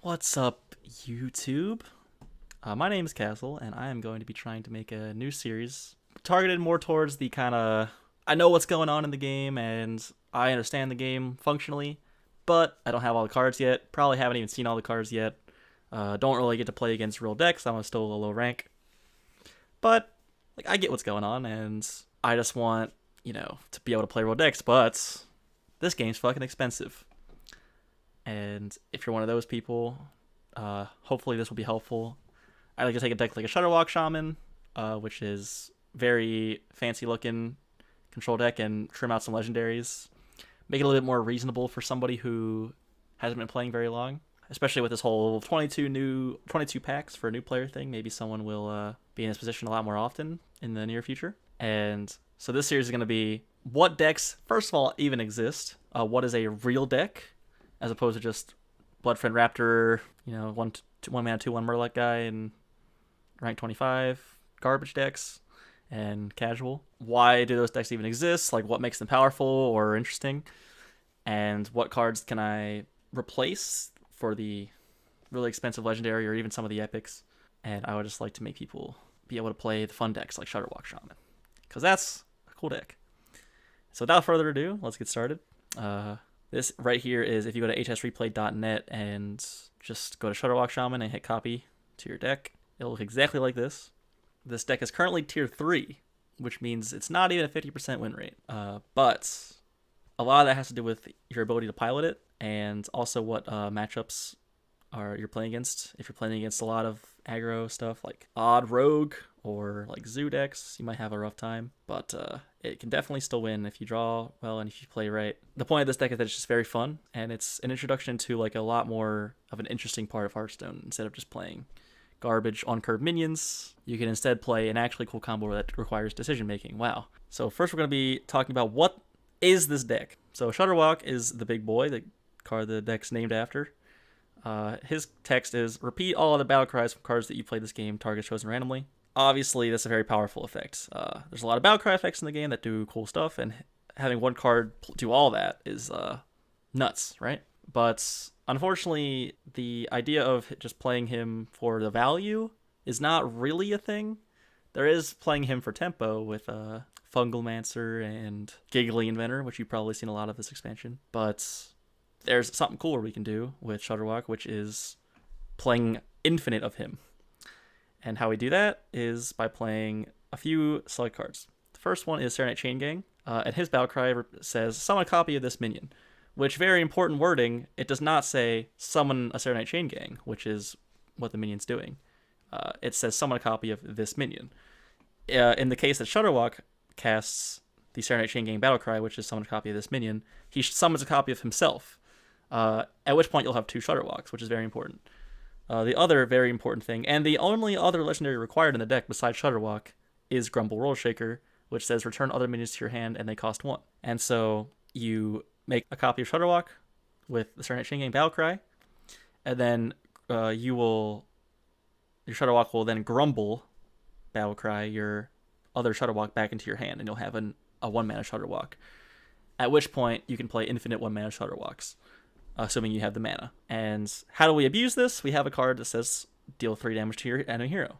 What's up, YouTube? My name is Castle, and I am going to be trying to make a new series targeted more towards the kind of I know what's going on in the game and I understand the game functionally, but I don't have all the cards yet. Probably haven't even seen all the cards yet. Don't really get to play against real decks. I'm still a low rank, but I get what's going on, and I just want to be able to play real decks. But this game's fucking expensive. And if you're one of those people, hopefully this will be helpful. I like to take a deck like a Shudderwock Shaman, which is very fancy looking control deck, and trim out some legendaries. Make it a little bit more reasonable for somebody who hasn't been playing very long. Especially with this whole 22 packs for a new player thing. Maybe someone will be in this position a lot more often in the near future. And so this series is going to be what decks, first of all, even exist. What is a real deck, as opposed to just Bloodfriend Raptor, one mana 2/1 Murloc guy and rank 25 garbage decks and casual. Why do those decks even exist? What makes them powerful or interesting? And what cards can I replace for the really expensive legendary or even some of the epics? And I would just like to make people be able to play the fun decks like Shudderwock Shaman, because that's a cool deck. So without further ado, let's get started. This right here is if you go to hsreplay.net and just go to Shudderwock Shaman and hit copy to your deck, it'll look exactly like this. This deck is currently tier 3, which means it's not even a 50% win rate. But a lot of that has to do with your ability to pilot it, and also what matchups you're playing against. If you're playing against a lot of aggro stuff like odd rogue or like zoo decks, you might have a rough time, but it can definitely still win if you draw well and if you play right. The point of this deck is that it's just very fun, and it's an introduction to a lot more of an interesting part of Hearthstone. Instead of just playing garbage on curve minions, you can instead play an actually cool combo that requires decision making. Wow. So first we're going to be talking about what is this deck. So Shudderwock is the big boy, the card the deck's named after. His text is, repeat all of the battle cries from cards that you play this game, targets chosen randomly. Obviously, that's a very powerful effect. There's a lot of battle cry effects in the game that do cool stuff, and having one card do all that is nuts, right? But unfortunately, the idea of just playing him for the value is not really a thing. There is playing him for tempo with Fungalmancer and Giggly Inventor, which you've probably seen a lot of this expansion. But there's something cooler we can do with Shudderwock, which is playing infinite of him. And how we do that is by playing a few select cards. The first one is Serenite Chain Gang, and his battle cry says, summon a copy of this minion. Which, very important wording, it does not say, summon a Serenite Chain Gang, which is what the minion's doing. It says, summon a copy of this minion. In the case that Shudderwock casts the Serenite Chain Gang battle cry, which is summon a copy of this minion, he summons a copy of himself. At which point you'll have 2 Shudderwocks, which is very important. The other very important thing, and the only other legendary required in the deck besides Shudderwock, is Grumble World Shaker, which says return other minions to your hand and they cost 1. And so you make a copy of Shudderwock with the Serenite Chain Gang battle cry, and then your Shudderwock will then grumble battle cry your other Shudderwock back into your hand, and you'll have a 1-mana Shudderwock. At which point you can play infinite 1-mana Shudderwocks, assuming you have the mana. And how do we abuse this? We have a card that says deal 3 damage to your enemy hero.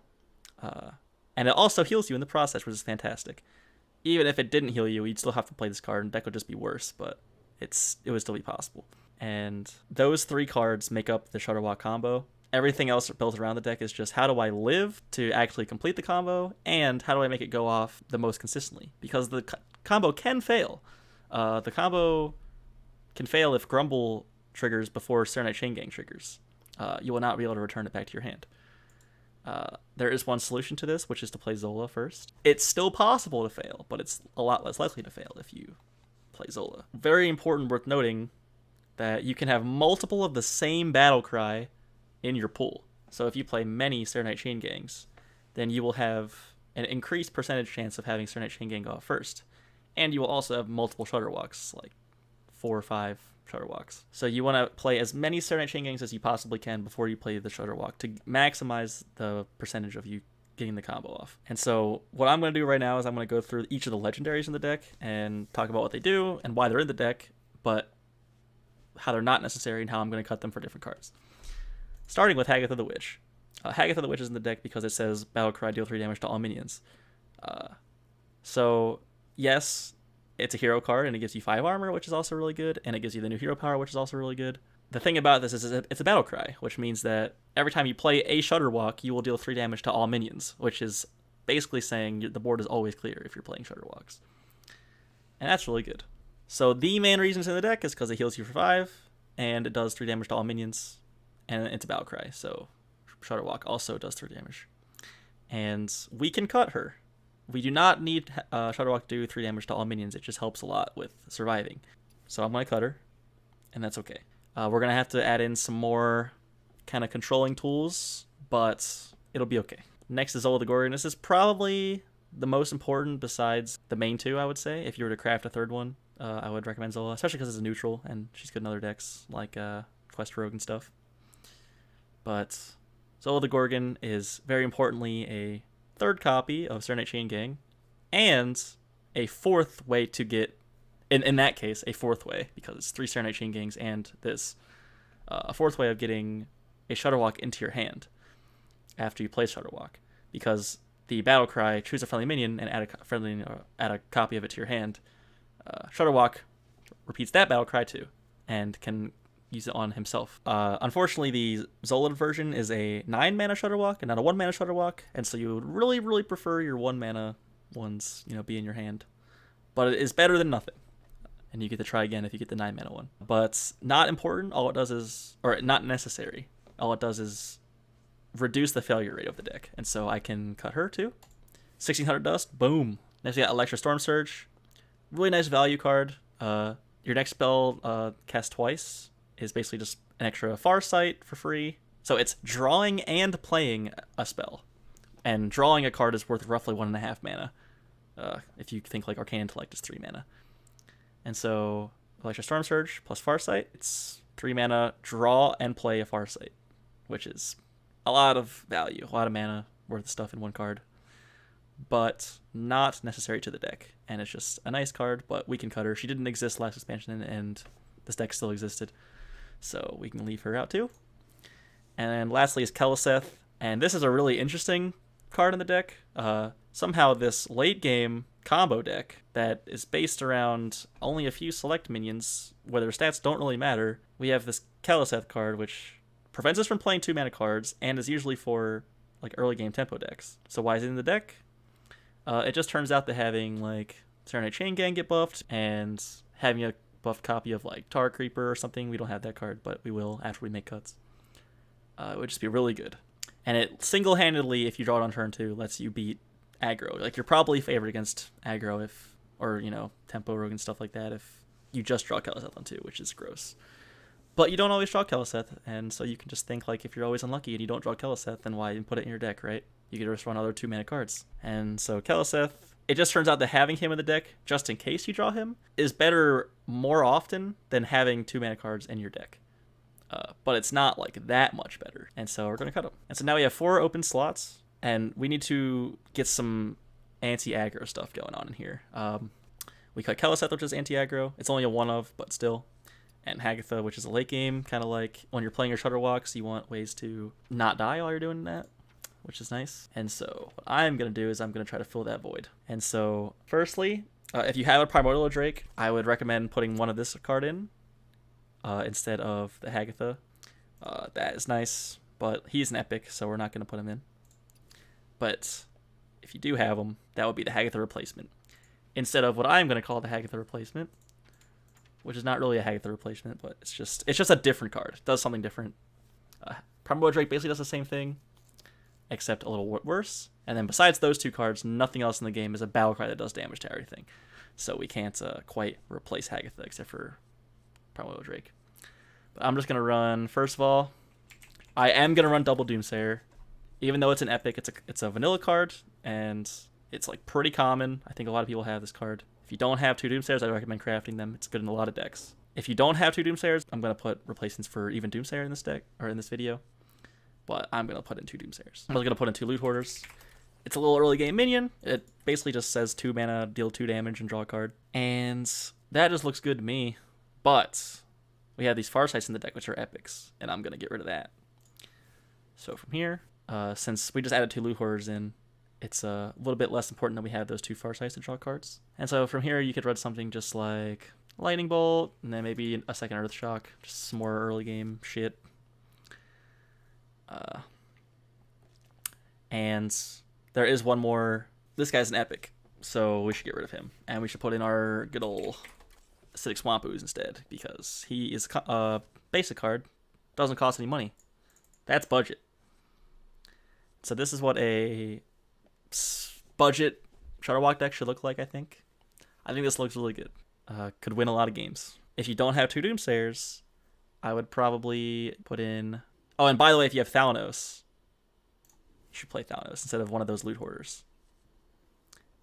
And it also heals you in the process, which is fantastic. Even if it didn't heal you, you'd still have to play this card, and the deck would just be worse, but it would still be possible. And those 3 cards make up the Shudderwock combo. Everything else built around the deck is just how do I live to actually complete the combo, and how do I make it go off the most consistently? Because the combo can fail. The combo can fail if Grumble triggers before Serenite Chain Gang triggers. You will not be able to return it back to your hand. There is one solution to this, which is to play Zola first. It's still possible to fail, but it's a lot less likely to fail if you play Zola. Very important, worth noting, that you can have multiple of the same battle cry in your pool. So if you play many Serenite Chain Gangs, then you will have an increased percentage chance of having Serenite Chain Gang go off first. And you will also have multiple Shudderwocks, like 4 or 5 Shudderwocks. So you want to play as many Serenite Chain Gangs as you possibly can before you play the Shudderwock to maximize the percentage of you getting the combo off. And so what I'm going to do right now is I'm going to go through each of the legendaries in the deck and talk about what they do and why they're in the deck, but how they're not necessary and how I'm going to cut them for different cards. Starting with Hagatha the Witch. Hagatha the Witch is in the deck because it says Battlecry, deal 3 damage to all minions. So, yes, it's a hero card, and it gives you 5 armor, which is also really good, and it gives you the new hero power, which is also really good. The thing about this is it's a Battlecry, which means that every time you play a Shudderwock, you will deal 3 damage to all minions, which is basically saying the board is always clear if you're playing Shudderwocks. And that's really good. So the main reason it's in the deck is because it heals you for 5, and it does 3 damage to all minions, and it's a Battlecry, so Shudderwock also does 3 damage. And we can cut her. We do not need Shudderwock to do 3 damage to all minions. It just helps a lot with surviving. So I'm going to cut her, and that's okay. We're going to have to add in some more kind of controlling tools, but it'll be okay. Next is Zola the Gorgon. This is probably the most important besides the main 2, I would say. If you were to craft a 3rd one, I would recommend Zola, especially because it's a neutral, and she's good in other decks, like Quest Rogue and stuff. But Zola the Gorgon is, very importantly, a 3rd copy of Serenite Chain Gang, and a 4th way to get, in that case, a 4th way, because it's 3 Serenite Chain Gangs and this, a 4th way of getting a Shudderwock into your hand after you play Shudderwock, because the Battlecry, choose a friendly minion and add a copy of it to your hand. Shudderwock repeats that Battlecry too, and can use it on himself. Unfortunately, the Zola version is a 9 mana Shudderwock and not a 1 mana Shudderwock, and so you would really, really prefer your 1 mana ones, be in your hand. But it is better than nothing, and you get to try again if you get the 9 mana one. But not important. All it does is, or not necessary. All it does is reduce the failure rate of the deck, and so I can cut her too. 1600 dust, boom. Next we got Electra Storm Surge, really nice value card. Your next spell cast twice is basically just an extra Farsight for free. So it's drawing and playing a spell. And drawing a card is worth roughly 1.5 mana. If you think like Arcane Intellect is 3 mana. And so Electra Storm Surge plus Farsight, it's 3 mana, draw and play a Farsight, which is a lot of value, a lot of mana worth of stuff in one card. But not necessary to the deck. And it's just a nice card, but we can cut her. She didn't exist last expansion, and this deck still existed. So we can leave her out too. And lastly is Keleseth. And this is a really interesting card in the deck. Somehow this late game combo deck that is based around only a few select minions, where their stats don't really matter. We have this Keleseth card, which prevents us from playing 2 mana cards, and is usually for like early game tempo decks. So why is it in the deck? It just turns out that having like Serenite Chain Gang get buffed, and having a buffed copy of like Tar Creeper or something, we don't have that card, but we will after we make cuts. It would just be really good. And it single-handedly, if you draw it on turn 2, lets you beat aggro. Like, you're probably favored against aggro or tempo rogue and stuff like that if you just draw Keleseth on 2, which is gross. But you don't always draw Keleseth, and so you can just think, like, if you're always unlucky and you don't draw Keleseth, then why even put it in your deck, right? You could just run other 2 mana cards. And so Keleseth, it just turns out that having him in the deck, just in case you draw him, is better more often than having 2 mana cards in your deck. But it's not like that much better. And so we're going to cut him. And so now we have 4 open slots, and we need to get some anti-aggro stuff going on in here. We cut Keleseth, which is anti-aggro. It's only a 1-of, but still. And Hagatha, which is a late game, kind of like when you're playing your Shudderwocks, you want ways to not die while you're doing that, which is nice. And so what I'm going to do is I'm going to try to fill that void. And so firstly, if you have a Primordial Drake, I would recommend putting one of this card in instead of the Hagatha. That is nice, but he's an epic, so we're not going to put him in. But if you do have him, that would be the Hagatha replacement. Instead of what I'm going to call the Hagatha replacement, which is not really a Hagatha replacement, but it's just a different card. It does something different. Primordial Drake basically does the same thing, except a little worse. And then besides those 2 cards, nothing else in the game is a Battlecry that does damage to everything. So we can't quite replace Hagatha except for Primordial Drake. But I'm just going to run, first of all, I am going to run Double Doomsayer. Even though it's an epic, it's a vanilla card, and it's like pretty common. I think a lot of people have this card. If you don't have 2 Doomsayers, I recommend crafting them. It's good in a lot of decks. If you don't have 2 Doomsayers, I'm going to put replacements for even Doomsayer in this deck, or in this video. But I'm going to put in 2 Doomsayers. I'm also going to put in 2 Loot Hoarders. It's a little early game minion. It basically just says 2 mana, deal 2 damage, and draw a card. And that just looks good to me. But we have these Farsights in the deck, which are epics, and I'm going to get rid of that. So from here, since we just added 2 loot hoarders in, it's a little bit less important that we have those 2 Farsights to draw cards. And so from here, you could run something just like Lightning Bolt, and then maybe a second Earth Shock, just some more early game shit. And there is one more. This guy's an epic, so we should get rid of him. And we should put in our good old Acidic Swamp Ooze instead, because he is a basic card. Doesn't cost any money. That's budget. So this is what a budget Shudderwock deck should look like, I think. I think this looks really good. Could win a lot of games. If you don't have 2 Doomsayers, I would probably put in... Oh, and by the way, if you have Thalanos, you should play Thalanos instead of one of those loot hoarders.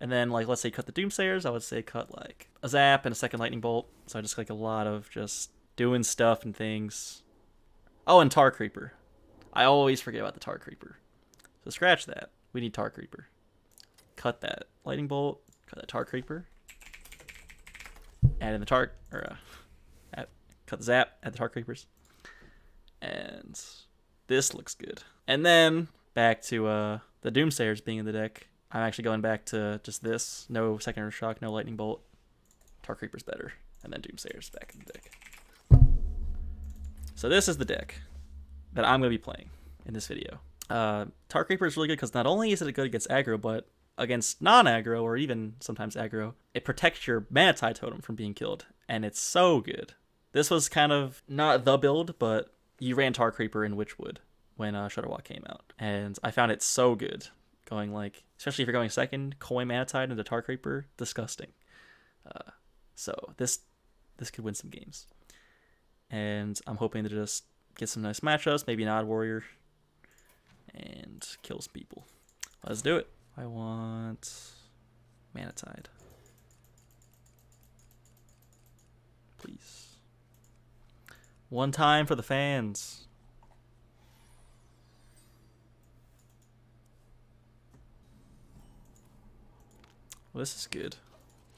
And then, like, let's say cut the Doomsayers, I would say cut, like, a Zap and a second Lightning Bolt. So I just like a lot of just doing stuff and things. Oh, and Tar Creeper. I always forget about the Tar Creeper. So scratch that. We need Tar Creeper. Cut that Lightning Bolt. Cut that Tar Creeper. Add in the Tar... cut the Zap. Add the Tar Creepers. And this looks good. And then back to the Doomsayers being in the deck. I'm actually going back to just this. No second Earth Shock, no Lightning Bolt. Tar Creeper's better. And then Doomsayers back in the deck. So this is the deck that I'm going to be playing in this video. Tar Creeper is really good because not only is it good against aggro, but against non-aggro or even sometimes aggro, it protects your Mana Tide Totem from being killed. And it's so good. This was kind of not the build, but you ran Tar Creeper in Witchwood when Shudderwock came out. And I found it so good. Going like, especially if you're going second, coin Mana Tide into Tar Creeper, disgusting. So this could win some games. And I'm hoping to just get some nice matchups, maybe an Odd Warrior, and kill some people. Let's do it. I want Mana Tide. Please. One time for the fans. Well, this is good.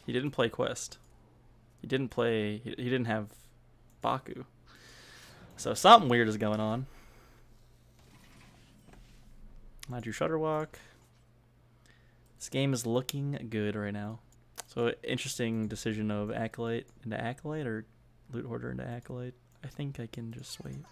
He didn't play Quest. He didn't have Baku. So something weird is going on. I drew Shudderwock. This game is looking good right now. So interesting decision of Acolyte into Acolyte or Loot Hoarder into Acolyte. I think I can just wait.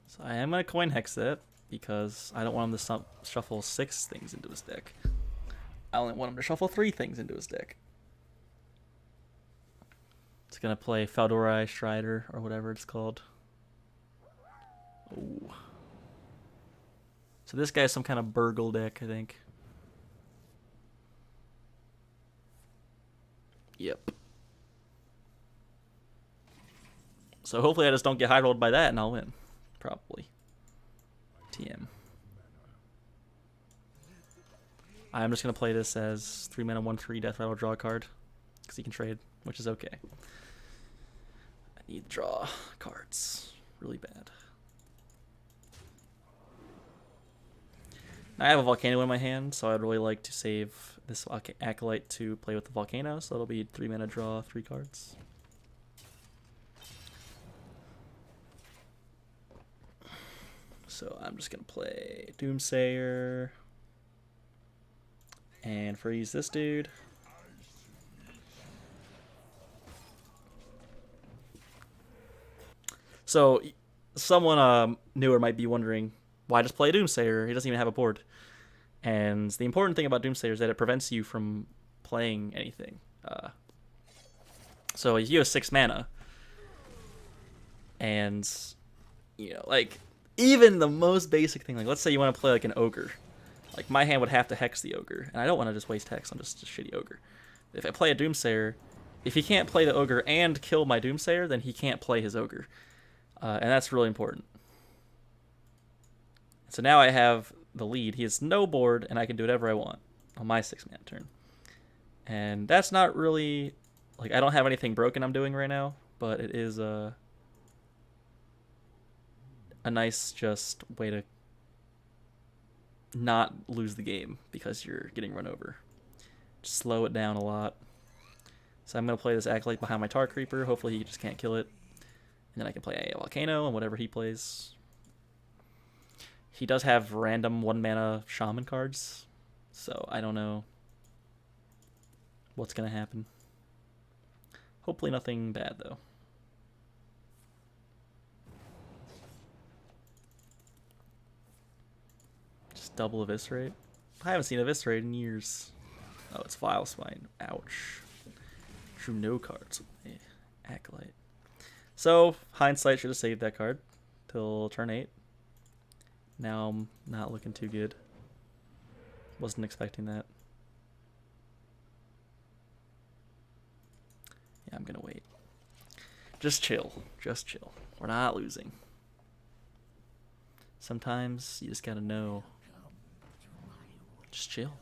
So I am going to coin Hex it because I don't want him to shuffle 6 things into his deck. I only want him to shuffle 3 things into his deck. It's going to play Faldorai Strider or whatever it's called. Oh. So this guy's some kind of Burgle deck, I think. Yep. So hopefully I just don't get high rolled by that and I'll win. Probably. TM. I'm just going to play this as 3 mana, 1/3 Death Rattle, draw a card. Because he can trade, which is okay. I need to draw cards. Really bad. Now I have a Volcano in my hand, so I'd really like to save this Acolyte to play with the Volcano. So it'll be 3 mana, draw 3 cards. So I'm just going to play Doomsayer and freeze this dude. So someone newer might be wondering, why just play Doomsayer? He doesn't even have a board. And the important thing about Doomsayer is that it prevents you from playing anything. So you have 6 mana. And, you know, like... even the most basic thing, like let's say you want to play like an ogre. Like my hand would have to hex the ogre, and I don't want to just waste hex on just a shitty ogre. If I play a Doomsayer, if he can't play the ogre and kill my Doomsayer, then he can't play his ogre. And that's really important. So now I have the lead. He has no board, and I can do whatever I want on my 6-mana turn. And that's not really... like I don't have anything broken I'm doing right now, but it is a nice just way to not lose the game because you're getting run over. slow it down a lot. So I'm going to play this Acolyte behind my Tar Creeper. Hopefully he just can't kill it. And then I can play a Volcano and whatever he plays. He does have random 1-mana Shaman cards. So I don't know what's going to happen. Hopefully nothing bad, though. Just double Eviscerate. I haven't seen Eviscerate in years. Oh, it's Vile Spine. Ouch. Drew no cards with my Acolyte. So, hindsight should have saved that card till turn 8. Now I'm not looking too good. Wasn't expecting that. Yeah, I'm gonna wait. Just chill. Just chill. We're not losing. Sometimes you just gotta know. Just chill.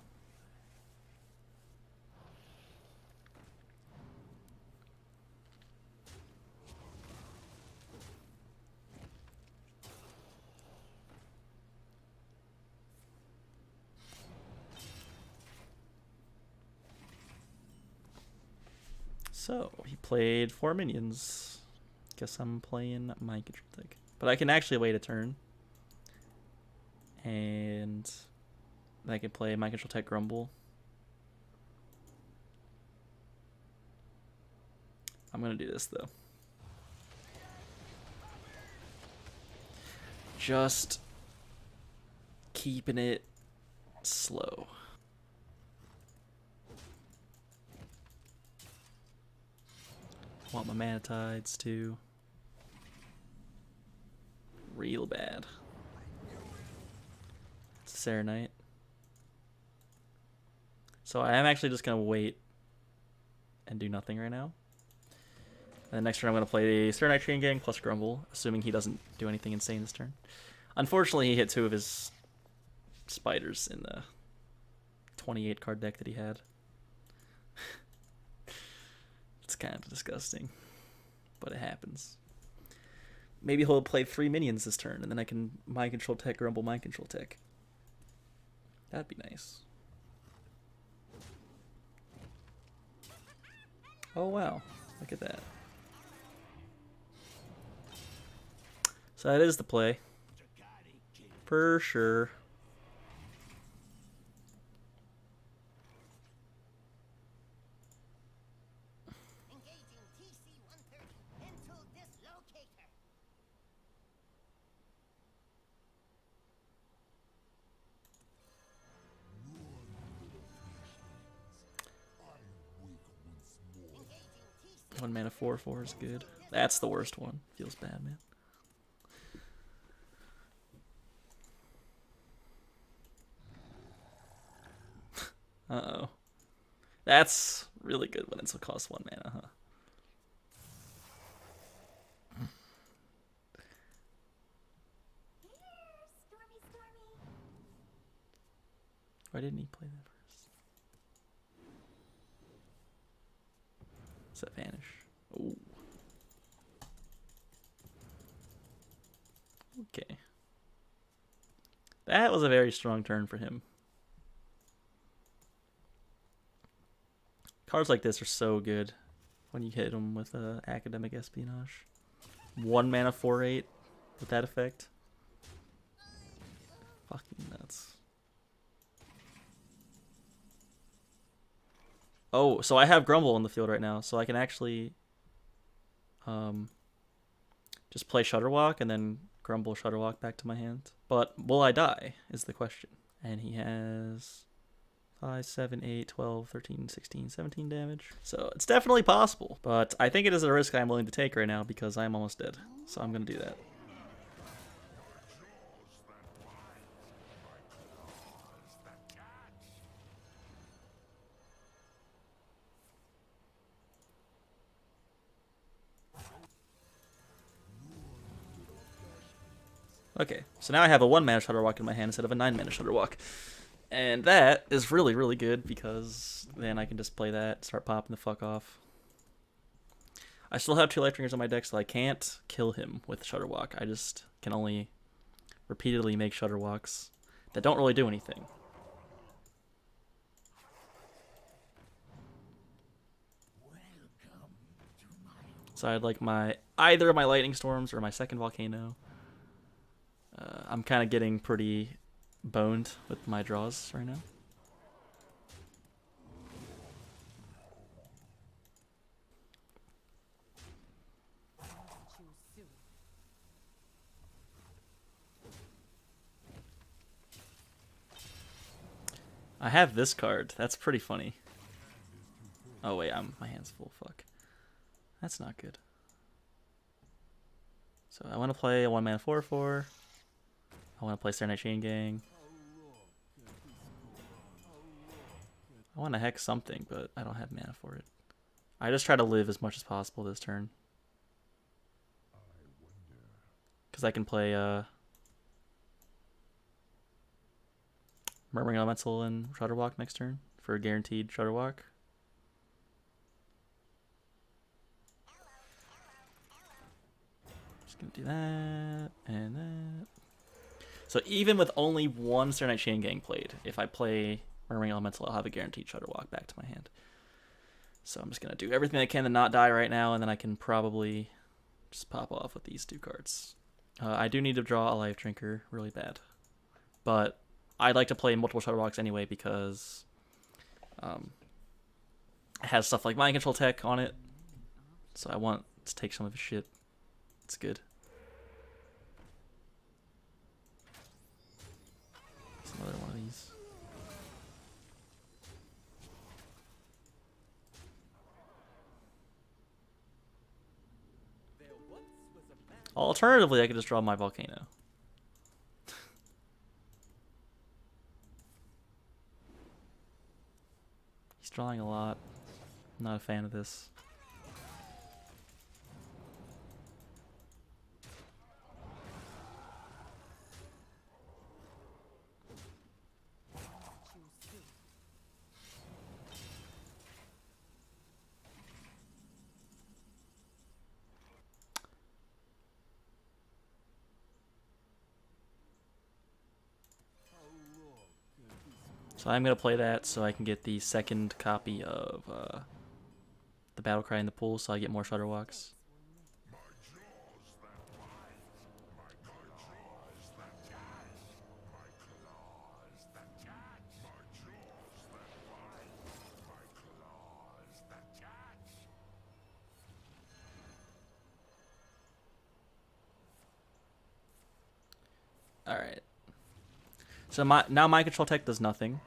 So, he played 4 minions. Guess I'm playing Mind Control Tech. But I can actually wait a turn. And I can play Mind Control Tech Grumble. I'm going to do this, though. Just keeping it slow. Want my Mana Tides too. Real bad. It's Serenite. So I am actually just gonna wait and do nothing right now. And then next turn I'm gonna play the Serenite Chain Gang plus Grumble, assuming he doesn't do anything insane this turn. Unfortunately, he hit 2 of his spiders in the 28 card deck that he had. It's kind of disgusting, but it happens. Maybe he'll play 3 minions this turn, and then I can Mind Control Tech, Grumble, Mind Control Tech. That'd be nice. Oh wow, look at that. So that is the play. For sure. One mana 4/4 is good. That's the worst one. Feels bad, man. Uh-oh. That's really good when it's a cost 1 mana, huh? Why didn't he play that first? Does that vanish? Ooh. Okay. That was a very strong turn for him. Cards like this are so good when you hit them with Academic Espionage. 1 mana 4/8 with that effect. Fucking nuts. Oh, so I have Grumble on the field right now, so I can actually just play Shudderwock and then Grumble Shudderwock back to my hand. But will I die is the question. And he has 5, 7, 8, 12, 13, 16, 17 damage. So it's definitely possible, but I think it is a risk I'm willing to take right now because I'm almost dead. So I'm going to do that. Okay, so now I have a 1 mana Shudderwock in my hand instead of a 9 mana Shudderwock. And that is really, really good because then I can just play that, start popping the fuck off. I still have 2 Lightbringers on my deck, so I can't kill him with Shudderwock. I just can only repeatedly make Shudderwocks that don't really do anything. So I'd like either my lightning storms or my second volcano. I'm kind of getting pretty boned with my draws right now. I have this card. That's pretty funny. Oh wait, my hand's full. Fuck. That's not good. So I want to play a 1-mana 4/4. I want to play Serenite Chain Gang. I want to hex something, but I don't have mana for it. I just try to live as much as possible this turn. Because I can play Murmuring Elemental and Shudderwock next turn for a guaranteed Shudderwock. Just gonna do that and that. So even with only one Serenite Chain Gang played, if I play Murmuring Elemental, I'll have a guaranteed Shudderwock back to my hand. So I'm just gonna do everything I can to not die right now, and then I can probably just pop off with these 2 cards. I do need to draw a Life Drinker really bad, but I'd like to play multiple Shudderwocks anyway because it has stuff like Mind Control Tech on it, so I want to take some of his shit. It's good. It's another one of these. Alternatively, I could just draw my volcano. He's drawing a lot. I'm not a fan of this. So I'm going to play that so I can get the second copy of the Battlecry in the pool so I get more Shudderwocks. Alright. So now Mind Control Tech does nothing.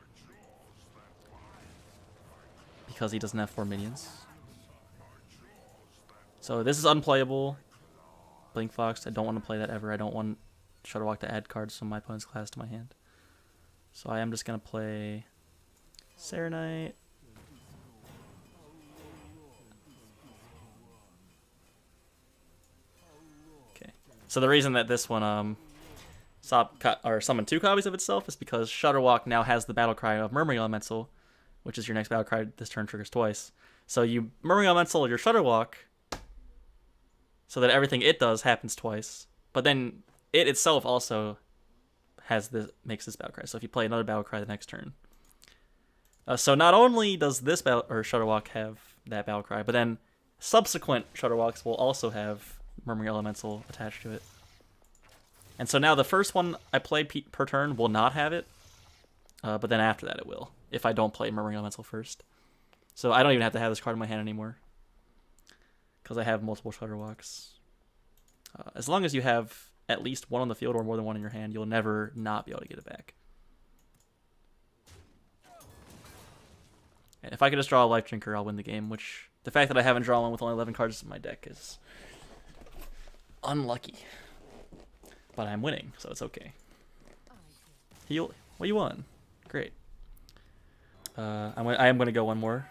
Because he doesn't have 4 minions. So this is unplayable. Blink Fox, I don't want to play that ever. I don't want Shudderwock to add cards from my opponent's class to my hand. So I am just going to play Serenite. Okay. So the reason that this one summoned 2 copies of itself is because Shudderwock now has the Battlecry of Murmuring Elemental, which is your next Battlecry. This turn triggers twice. So you Murmuring Elemental your Shudderwock, so that everything it does happens twice. But then it itself also makes this Battlecry. So if you play another Battlecry the next turn. So not only does this Shudderwock have that Battlecry, but then subsequent Shudderwocks will also have Murmuring Elemental attached to it. And so now the first one I play per turn will not have it, but then after that it will, if I don't play Murmuring Elemental first. So I don't even have to have this card in my hand anymore, because I have multiple Shudderwocks. As long as you have at least one on the field or more than one in your hand, you'll never not be able to get it back. And if I could just draw a Life Drinker, I'll win the game, which the fact that I haven't drawn one with only 11 cards in my deck is unlucky. But I'm winning, so it's okay. Heal. Well, you won. Great. I am going to go one more,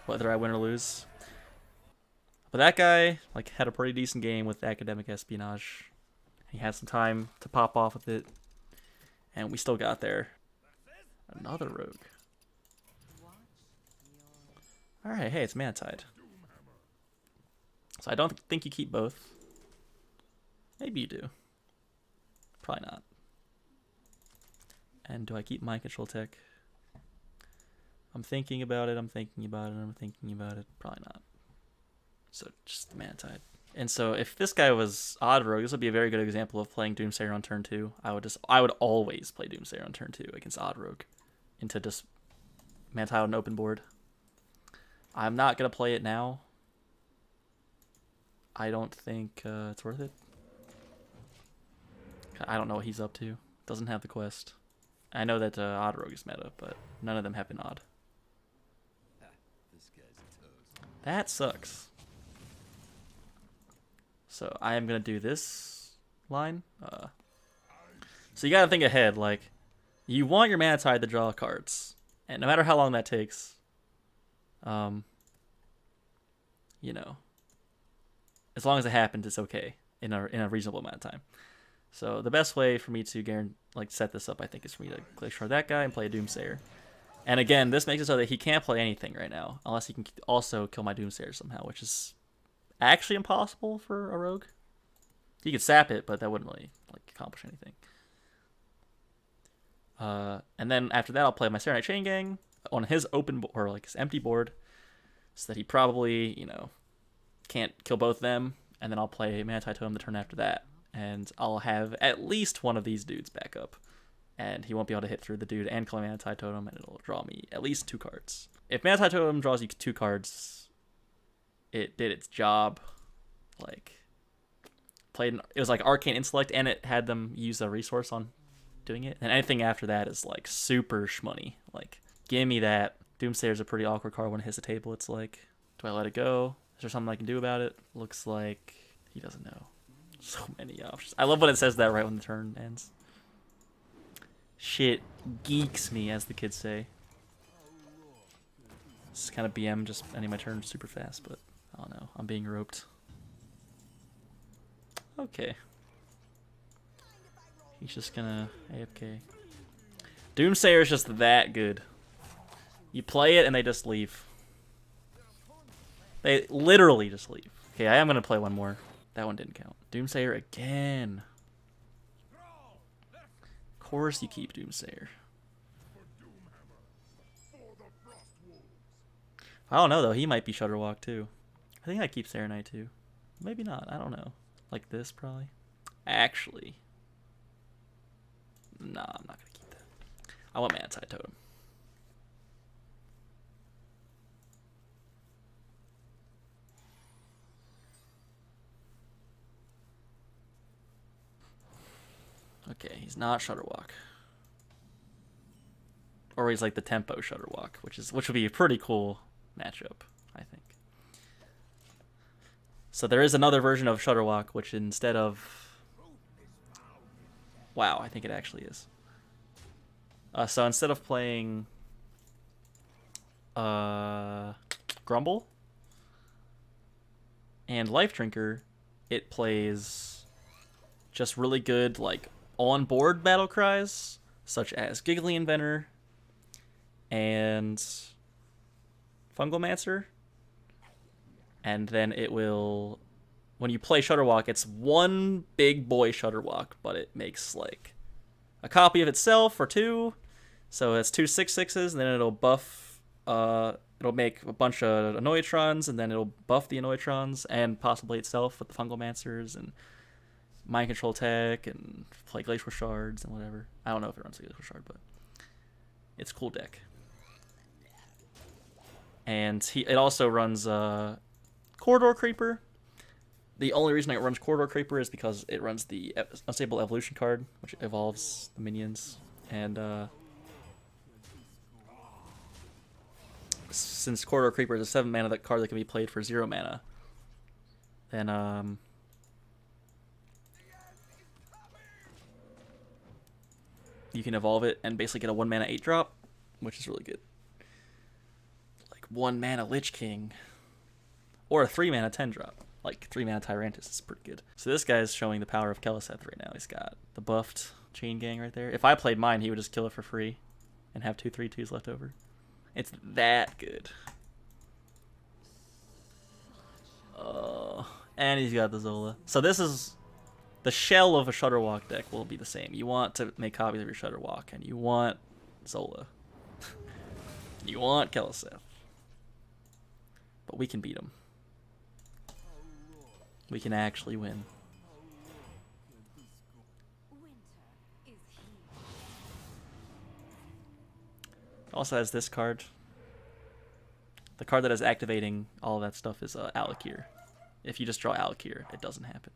whether I win or lose. But that guy had a pretty decent game with Academic Espionage. He had some time to pop off with it, and we still got there. Another rogue. Alright, hey, it's Mana Tide. So I don't think you keep both. Maybe you do. Probably not. And do I keep Mind Control Tech? I'm thinking about it, I'm thinking about it, I'm thinking about it. Probably not. So just the Mana Tide. And so if this guy was Odd Rogue, this would be a very good example of playing Doomsayer on turn 2. I would always play Doomsayer on turn 2 against Odd Rogue into just Mana Tide on an open board. I'm not going to play it now. I don't think it's worth it. I don't know what he's up to. Doesn't have the quest. I know that Odd Rogue is meta, but none of them have been odd. That sucks. So I am going to do this line. So you got to think ahead. Like, you want your Mana Tide to draw cards. And no matter how long that takes, you know, as long as it happens, it's okay in a reasonable amount of time. So the best way for me to set this up, I think, is for me to Glacier Shard that guy and play a Doomsayer. And again, this makes it so that he can't play anything right now, unless he can also kill my Doomsayer somehow, which is actually impossible for a rogue. He could sap it, but that wouldn't really accomplish anything. And then after that, I'll play my Serenite Chain Gang on his open or his empty board, so that he probably can't kill both of them. And then I'll play Mana Tide Totem the turn after that, and I'll have at least one of these dudes back up, and he won't be able to hit through the dude and kill Mana Tide Totem, and it'll draw me at least 2 cards. If Mana Tide Totem draws you 2 cards, it did its job. It was like Arcane Intellect, and it had them use a resource on doing it. And anything after that is super shmoney. Give me that. Doomsayer's a pretty awkward card when it hits the table. It's like, do I let it go? Is there something I can do about it? Looks like he doesn't know. So many options. I love when it says that right when the turn ends. Shit geeks me, as the kids say. This is kind of BM, just ending my turn super fast, but I don't know. I'm being roped. Okay. He's just gonna AFK. Doomsayer is just that good. You play it and they just leave. They literally just leave. Okay, I am gonna play one more. That one didn't count. Doomsayer again. Of course you keep Doomsayer. I don't know though, he might be Shudderwock too. I think I keep Serenite too. Maybe not, I don't know. Like this probably. Actually. Nah, I'm not gonna keep that. I want Mana Tide Totem. Okay, he's not Shudderwock. Or he's like the tempo Shudderwock, which would be a pretty cool matchup, I think. So there is another version of Shudderwock, which instead of... Wow, I think it actually is. So instead of playing Grumble and Life Drinker, it plays just really good on-board battle cries, such as Giggly Inventor and Fungalmancer. And then it will, when you play Shudderwock, it's one big boy Shudderwock, but it makes a copy of itself or 2. So it's 2 6/6s, and then it'll buff, it'll make a bunch of Annoytrons, and then it'll buff the Annoytrons, and possibly itself with the Fungalmancers, and Mind Control Tech, and play Glacial Shards, and whatever. I don't know if it runs a Glacial Shard, but it's a cool deck. And it also runs Corridor Creeper. The only reason it runs Corridor Creeper is because it runs the Unstable Evolution card, which evolves the minions. And since Corridor Creeper is a 7 mana card that can be played for 0 mana, then you can evolve it and basically get a 1 mana 8-drop, which is really good. 1 mana Lich King. Or a 3 mana 10-drop. 3 mana Tyrantus is pretty good. So this guy's showing the power of Keleseth right now. He's got the buffed Chain Gang right there. If I played mine, he would just kill it for free and have 2 3/2s left over. It's that good. And he's got the Zola. So this is... The shell of a Shudderwock deck will be the same. You want to make copies of your Shudderwock, and you want Zola. You want Keleseth. But we can beat him. we can actually win. Also has this card. The card that is activating all of that stuff is Alakir. If you just draw Alakir, it doesn't happen.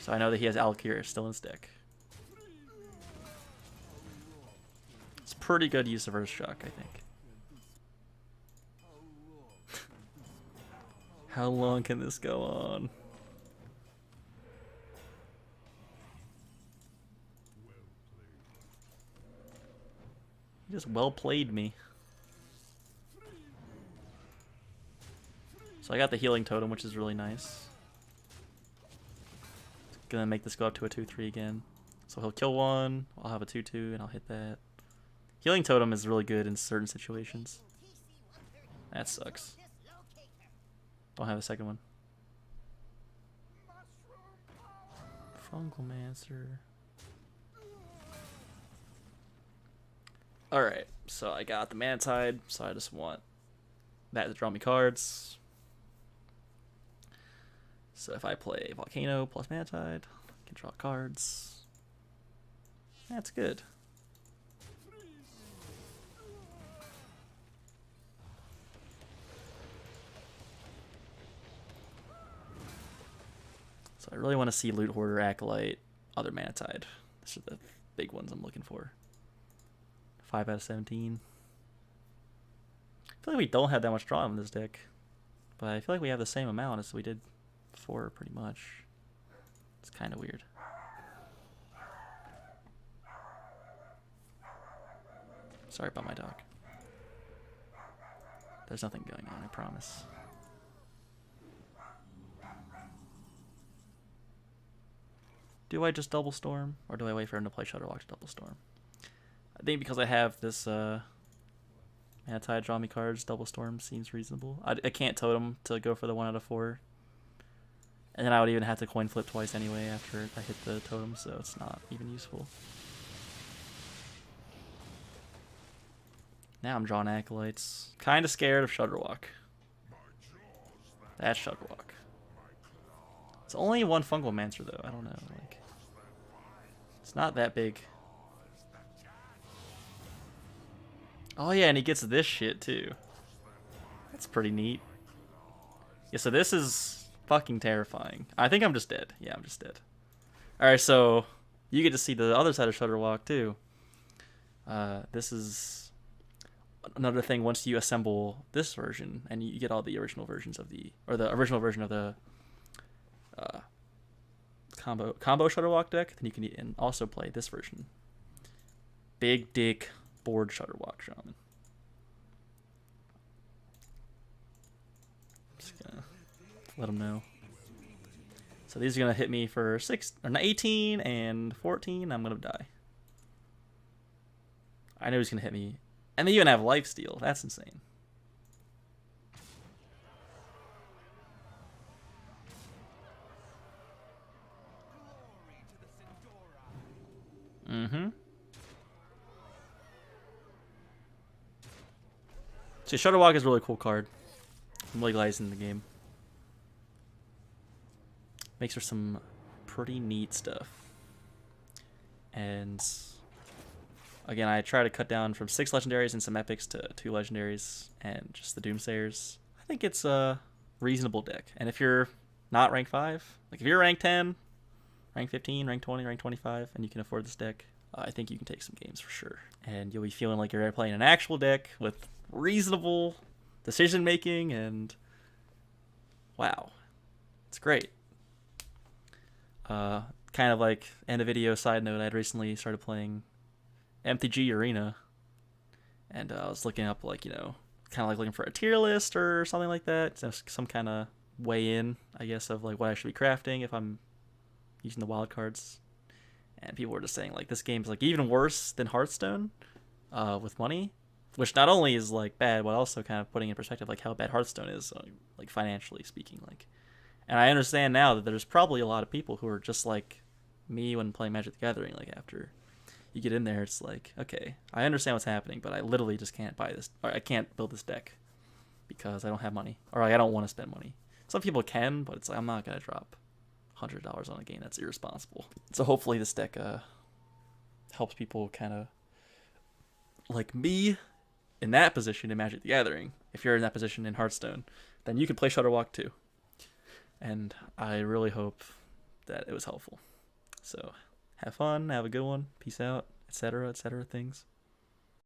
So I know that he has Alakir still in his deck. It's pretty good use of Earthshock, I think. How long can this go on? He just well played me. So I got the healing totem, which is really nice. Gonna make this go up to a 2-3 again. So he'll kill one, I'll have a 2-2, and I'll hit that. Healing totem is really good in certain situations. That sucks. Don't have a second one. Fungalmancer. Alright, so I got the Mana Tide, so I just want that to draw me cards. So if I play Volcano plus Mana Tide, I can draw cards. That's good. So I really want to see Loot Hoarder, Acolyte, other Mana Tide. These are the big ones I'm looking for. 5 out of 17. I feel like we don't have that much draw in this deck, but I feel like we have the same amount as we did before, pretty much. It's kind of weird. Sorry about my dog. There's nothing going on, I promise. Do I just double storm, or do I wait for him to play Shudderwock to double storm? I think because I have this Mana Tide draw me cards, double storm seems reasonable. I can't totem to go for the 1 out of 4. And then I would even have to coin flip twice anyway after I hit the totem, so it's not even useful. Now I'm drawing Acolytes. Kind of scared of Shudderwock. That's Shudderwock. It's only one Fungalmancer though, I don't know. Like, it's not that big. Oh yeah, and he gets this shit too. That's pretty neat. Yeah, so this is fucking terrifying. I think I'm just dead. Yeah, I'm just dead. Alright, so you get to see the other side of Shudderwock too. This is another thing once you assemble this version and you get all the original versions of the, or the original version of the combo Shudderwock deck, then you can also play this version. Big Dick Board Shudderwock Shaman. Just gonna let him know. So these are gonna hit me for 18 and 14. I'm gonna die. I know he's gonna hit me, and they even have lifesteal. That's insane. Mm-hmm. So Shudderwock is a really cool card. I'm really glad he's in the game. Makes for some pretty neat stuff. And again, I try to cut down from 6 legendaries and some epics to 2 legendaries and just the Doomsayers. I think it's a reasonable deck. And if you're not rank 5, like if you're rank 10, rank 15, rank 20, rank 25, and you can afford this deck, I think you can take some games for sure. And you'll be feeling like you're playing an actual deck with reasonable decision making, and wow, it's great. Kind of like end of video side note, I'd recently started playing MTG Arena, and I was looking up, like, you know, kind of like looking for a tier list or something like that, so some kind of way in, I guess, of like what I should be crafting if I'm using the wild cards. And people were just saying like this game's like even worse than Hearthstone with money, which not only is like bad, but also kind of putting in perspective like how bad Hearthstone is, like financially speaking. Like, and I understand now that there's probably a lot of people who are just like me when playing Magic the Gathering. Like, after you get in there, it's like, okay, I understand what's happening, but I literally just can't buy this, or I can't build this deck. because I don't have money, or like, I don't want to spend money. Some people can, but it's like I'm not gonna drop $100 on a game. That's irresponsible. So hopefully this deck helps people kind of like me in that position in Magic the Gathering. If you're in that position in Hearthstone, then you can play Shudderwock too. And I really hope that it was helpful. So have fun, have a good one, peace out, etc., etc. things.